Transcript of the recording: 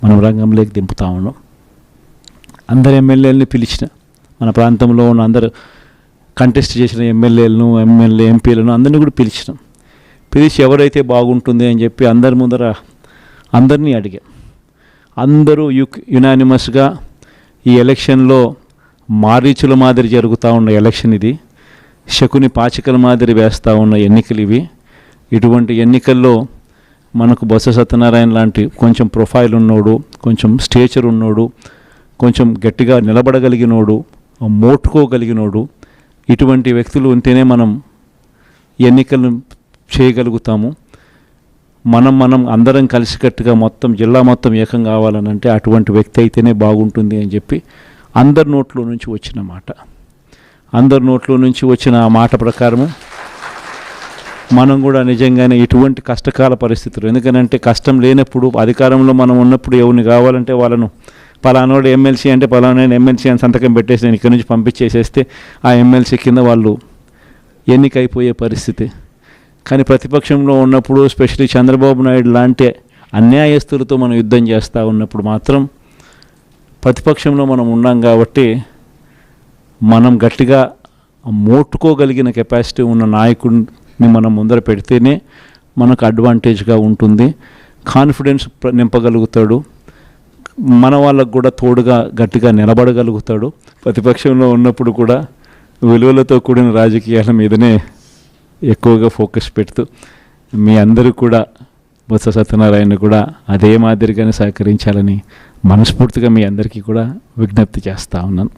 మనం రంగంలోకి దింపుతా ఉన్నాం. అందరు ఎమ్మెల్యేలని పిలిచిన, మన ప్రాంతంలో ఉన్న అందరు కంటెస్ట్ చేసిన ఎమ్మెల్యేలను, ఎంపీలను అందరినీ కూడా పిలిచి ఎవరైతే బాగుంటుంది అని చెప్పి అందరి ముందర అందరినీ అడిగా. అందరూ యునానిమస్గా ఈ ఎలక్షన్లో మారీచుల మాదిరి జరుగుతూ ఉన్న ఎలక్షన్ ఇది, శకుని పాచికల మాదిరి వేస్తూ ఉన్న ఎన్నికలు ఇవి. ఇటువంటి ఎన్నికల్లో మనకు బొత్స సత్యనారాయణ లాంటి కొంచెం ప్రొఫైల్ ఉన్నోడు, కొంచెం స్టేచర్ ఉన్నోడు, కొంచెం గట్టిగా నిలబడగలిగినోడు, మోటుకోగలిగినోడు, ఇటువంటి వ్యక్తులు ఉంటేనే మనం ఎన్నికలను చేయగలుగుతాము. మనం అందరం కలిసికట్టుగా మొత్తం జిల్లా మొత్తం ఏకం కావాలనంటే అటువంటి వ్యక్తి అయితేనే బాగుంటుంది అని చెప్పి అందరి నోట్లో నుంచి వచ్చిన మాట. అందరి నోట్లో నుంచి వచ్చిన ఆ మాట ప్రకారము మనం కూడా నిజంగానే ఇటువంటి కష్టకాల పరిస్థితులు, ఎందుకనంటే కష్టం లేనప్పుడు అధికారంలో మనం ఉన్నప్పుడు ఎవరిని కావాలంటే వాళ్ళను పలానోడు ఎమ్మెల్సీ అంటే పలానా ఎమ్మెల్సీ అని సంతకం పెట్టేసి నేను ఇక్కడి నుంచి పంపించేసేస్తే ఆ ఎమ్మెల్సీ కింద వాళ్ళు ఎన్నికైపోయే పరిస్థితి. కానీ ప్రతిపక్షంలో ఉన్నప్పుడు, స్పెషల్లీ చంద్రబాబు నాయుడు లాంటి అన్యాయస్తులతో మనం యుద్ధం చేస్తూ ఉన్నప్పుడు మాత్రం ప్రతిపక్షంలో మనం ఉన్నాం కాబట్టి మనం గట్టిగా మోట్టుకోగలిగిన కెపాసిటీ ఉన్న నాయకుడిని మనం ముందర పెడితేనే మనకు అడ్వాంటేజ్గా ఉంటుంది. కాన్ఫిడెన్స్ నింపగలుగుతాడు, మన వాళ్ళకు కూడా తోడుగా గట్టిగా నిలబడగలుగుతాడు. ప్రతిపక్షంలో ఉన్నప్పుడు కూడా విలువలతో కూడిన రాజకీయాల మీదనే ఎక్కువగా ఫోకస్ పెడుతూ మీ అందరూ కూడా బొత్స సత్యనారాయణ కూడా అదే మాదిరిగానే సహకరించాలని మనస్ఫూర్తిగా మీ అందరికీ కూడా విజ్ఞప్తి చేస్తూ ఉన్నాను.